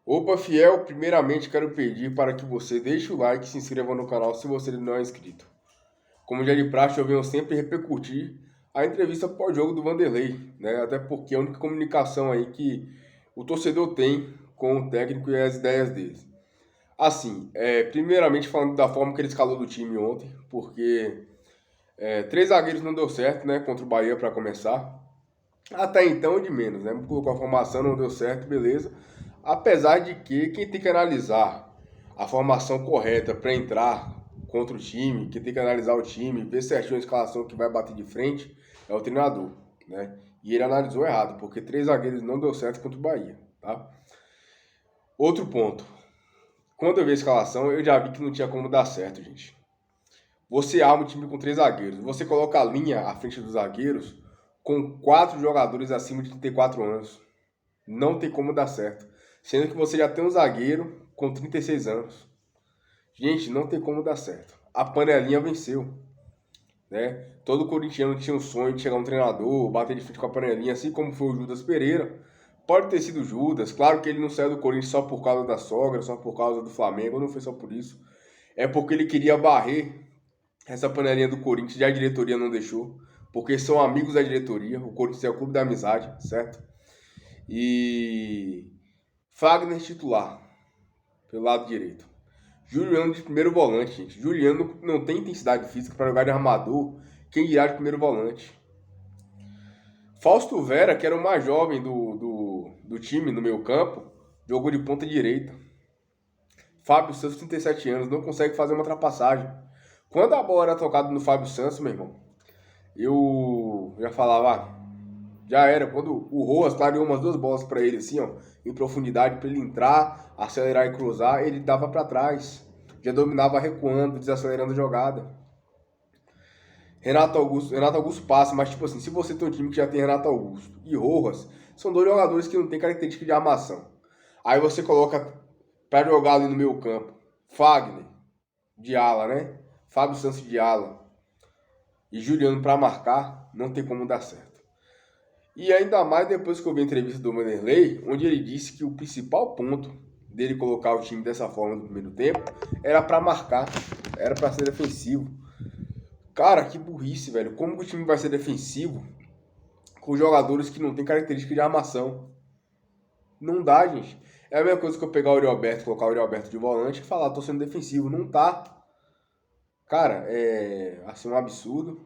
Opa, fiel, primeiramente quero pedir para que você deixe o like e se inscreva no canal se você não é inscrito. Como já de praxe, eu venho sempre repercutir a entrevista pós-jogo do Vanderlei, né? Até porque é a única comunicação aí que o torcedor tem com o técnico e as ideias dele. Assim, primeiramente falando da forma que ele escalou do time ontem, porque três zagueiros não deu certo, né? Contra o Bahia para começar. Até então, de menos, né? Colocou a formação, não deu certo, beleza. Apesar de que quem tem que analisar a formação correta para entrar contra o time, quem tem que analisar o time, ver certinho a escalação que vai bater de frente, é o treinador, né? E ele analisou errado, porque três zagueiros não deu certo contra o Bahia, tá? Outro ponto. Quando eu vi a escalação, eu já vi que não tinha como dar certo, gente. Você arma o time com três zagueiros. Você coloca a linha à frente dos zagueiros com quatro jogadores acima de 34 anos. Não tem como dar certo. Sendo que você já tem um zagueiro com 36 anos. Gente, não tem como dar certo. A panelinha venceu, né? Todo corintiano tinha um sonho de chegar um treinador, bater de frente com a panelinha, assim como foi o Judas Pereira. Pode ter sido o Judas, claro que ele não saiu do Corinthians só por causa da sogra, só por causa do Flamengo, não foi só por isso. É porque ele queria barrer essa panelinha do Corinthians e a diretoria não deixou, porque são amigos da diretoria, o Corinthians é o clube da amizade, certo? E Fagner titular, pelo lado direito. Juliano de primeiro volante, gente. Juliano não tem intensidade física para jogar de armador, quem dirá de primeiro volante. Fausto Vera, que era o mais jovem do time no meio campo, jogou de ponta direita. Fábio Santos, 37 anos, não consegue fazer uma ultrapassagem. Quando a bola era tocada no Fábio Santos, meu irmão, eu já falava, já era. Quando o Rojas clareou umas duas bolas para ele, assim, ó, em profundidade, para ele entrar, acelerar e cruzar, ele dava para trás. Já dominava recuando, desacelerando a jogada. Renato Augusto passa, mas tipo assim, se você tem um time que já tem Renato Augusto e Rojas, são dois jogadores que não têm característica de armação. Aí você coloca para jogar ali no meio campo, Fagner, de ala, né? Fábio Santos de ala e Juliano para marcar, não tem como dar certo. E ainda mais depois que eu vi a entrevista do Vanderlei, onde ele disse que o principal ponto dele colocar o time dessa forma no primeiro tempo era para marcar, era para ser defensivo. Cara, que burrice, velho. Como que o time vai ser defensivo com jogadores que não têm característica de armação? Não dá, gente. É a mesma coisa que eu pegar o Uri Alberto, colocar o Uri Alberto de volante e falar, tô sendo defensivo. Não tá. Cara, é assim um absurdo.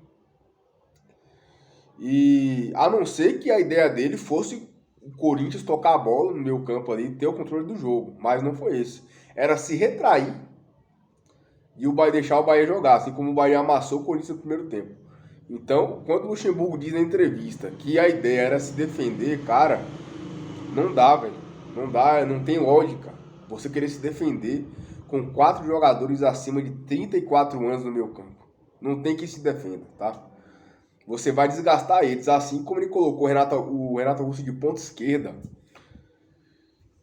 E a não ser que a ideia dele fosse o Corinthians tocar a bola no meio campo ali e ter o controle do jogo. Mas não foi esse. Era se retrair e o Bahia deixar o Bahia jogar, assim como o Bahia amassou o Corinthians no primeiro tempo. Então, quando o Luxemburgo diz na entrevista que a ideia era se defender, cara, não dá, velho. Não dá, não tem lógica. Você querer se defender com quatro jogadores acima de 34 anos no meu campo. Não tem que se defenda, tá? Você vai desgastar eles, assim como ele colocou o Renato Augusto de ponta esquerda.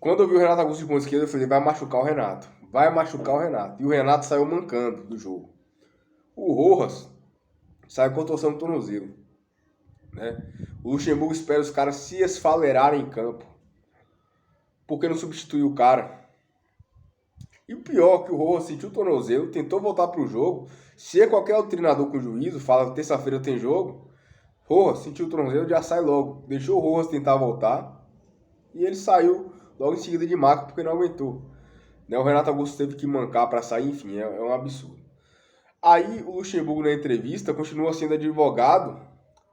Quando eu vi o Renato Augusto de ponta esquerda, eu falei, vai machucar o Renato. Vai machucar o Renato. E o Renato saiu mancando do jogo. O Rojas saiu com torção no tornozelo, né? O Luxemburgo espera os caras se esfalerarem em campo. Porque não substituiu o cara. E o pior, que o Rojas sentiu o tornozelo, tentou voltar pro jogo. Se é qualquer outro treinador com juízo, fala terça-feira tem jogo, Rojas sentiu o tornozelo, já sai logo. Deixou o Rojas tentar voltar. E ele saiu logo em seguida de maca porque não aguentou. Né? O Renato Augusto teve que mancar para sair, enfim, é um absurdo. Aí o Luxemburgo na entrevista continua sendo advogado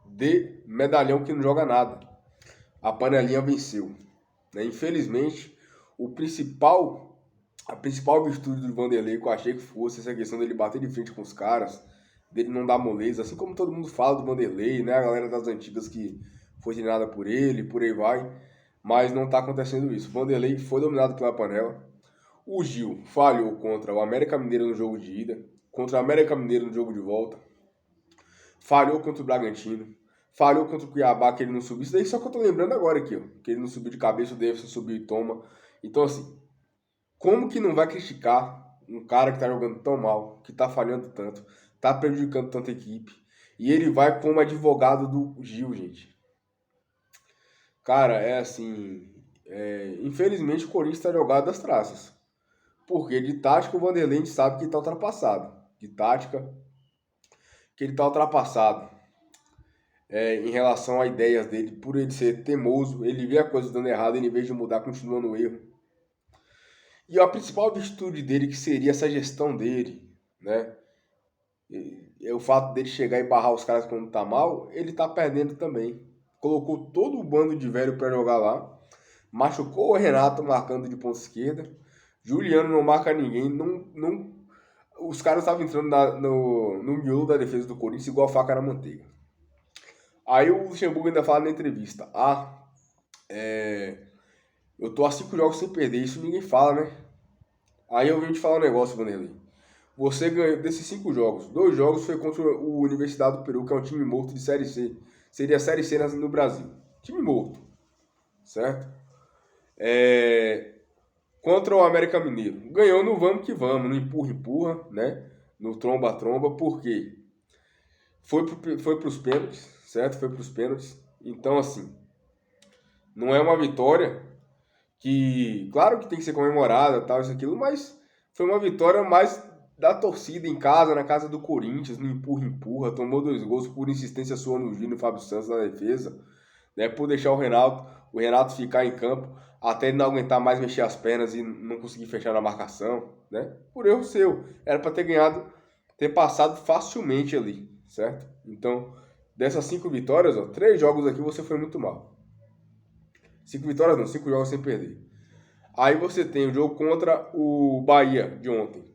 de medalhão que não joga nada. A panelinha venceu. Né? Infelizmente, a principal virtude do Vanderlei que eu achei que fosse essa questão dele bater de frente com os caras, dele não dar moleza, assim como todo mundo fala do Vanderlei, né? A galera das antigas que foi treinada por ele, por aí vai. Mas não tá acontecendo isso. O Vanderlei foi dominado pela panela. O Gil falhou contra o América Mineiro no jogo de ida, contra o América Mineiro no jogo de volta, falhou contra o Bragantino, falhou contra o Cuiabá, que ele não subiu. Isso daí só que eu tô lembrando agora aqui, ó, que ele não subiu de cabeça, o Davidson subiu e toma. Então, assim, como que não vai criticar um cara que tá jogando tão mal, que tá falhando tanto, tá prejudicando tanta equipe, e ele vai como advogado do Gil, gente? Cara, é assim, Infelizmente o Corinthians está jogado das traças. Porque de tática o Vanderlei a gente sabe que ele está ultrapassado. De tática, que ele está ultrapassado. Em relação a ideias dele, por ele ser teimoso, ele vê a coisa dando errado, ele, em vez de mudar, continua no erro. E a principal virtude dele, que seria essa gestão dele, né? O fato dele chegar e barrar os caras quando tá mal, ele tá perdendo também. Colocou todo o bando de velho para jogar lá, machucou o Renato marcando de ponta esquerda, Juliano não marca ninguém, os caras estavam entrando no miolo da defesa do Corinthians igual faca na manteiga. Aí o Luxemburgo ainda fala na entrevista, eu tô há 5 jogos sem perder, isso ninguém fala, né? Aí eu vim te falar um negócio, Vanderlei. Você ganhou desses 5 jogos. 2 jogos foi contra o Universidade do Peru, que é um time morto de Série C. Seria a Série C no Brasil. Time morto. Certo? Contra o América Mineiro. Ganhou no vamos que vamos, no empurra, né? No tromba-tromba, por quê? Foi pros pênaltis, certo? Foi pros pênaltis. Então, assim, não é uma vitória que, claro que tem que ser comemorada, tal, isso, aquilo, mas foi uma vitória mais da torcida em casa, na casa do Corinthians, no empurra, tomou 2 gols por insistência sua no Gino e Fábio Santos na defesa, né, por deixar o Renato ficar em campo, até ele não aguentar mais mexer as pernas e não conseguir fechar na marcação, né, por erro seu, era para ter ganhado, ter passado facilmente ali, certo? Então, dessas 5 vitórias, 3 jogos aqui você foi muito mal. 5 vitórias não, 5 jogos sem perder. Aí você tem o jogo contra o Bahia de ontem.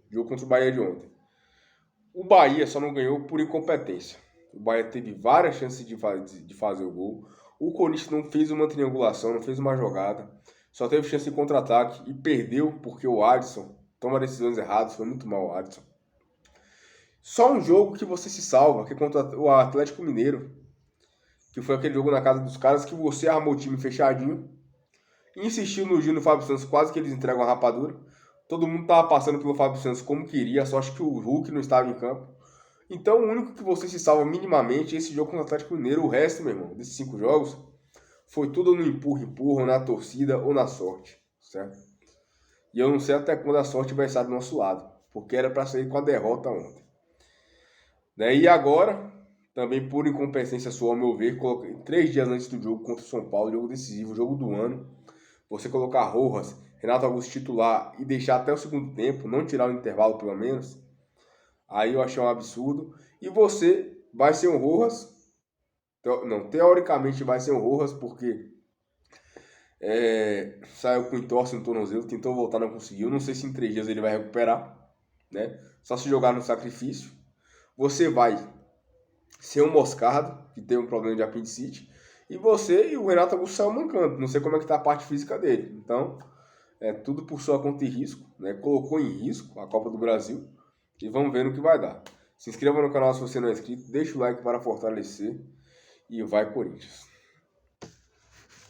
O Bahia só não ganhou por incompetência. O Bahia teve várias chances de fazer o gol. O Corinthians não fez uma triangulação, não fez uma jogada. Só teve chance de contra-ataque e perdeu porque o Adson toma decisões erradas. Foi muito mal o Adson. Só um jogo que você se salva, que é contra o Atlético Mineiro. Que foi aquele jogo na casa dos caras que você armou o time fechadinho. Insistiu no Gino e no Fábio Santos, quase que eles entregam a rapadura. Todo mundo estava passando pelo Fábio Santos como queria, só acho que o Hulk não estava em campo. Então, o único que você se salva minimamente é esse jogo contra o Atlético Mineiro. O resto, meu irmão, desses 5 jogos, foi tudo no empurra, ou na torcida, ou na sorte, certo? E eu não sei até quando a sorte vai estar do nosso lado, porque era para sair com a derrota ontem. Né? E agora, também por incompetência sua, ao meu ver, coloquei 3 dias antes do jogo contra o São Paulo, jogo decisivo, jogo do ano, você colocar Rojas, Renato Augusto titular e deixar até o segundo tempo, não tirar o intervalo pelo menos, aí eu achei um absurdo. E você vai ser um Rojas, não, teoricamente vai ser um Rojas, porque saiu com entorse no tornozelo, tentou voltar, não conseguiu. Não sei se em 3 dias ele vai recuperar, né? Só se jogar no sacrifício. Você vai ser um Moscardo, que tem um problema de apendicite, e você e o Renato Augusto saiu mancando. Não sei como é que tá a parte física dele. Então, tudo por sua conta e risco, né? Colocou em risco a Copa do Brasil e vamos ver no que vai dar. Se inscreva no canal se você não é inscrito, deixa o like para fortalecer e vai Corinthians.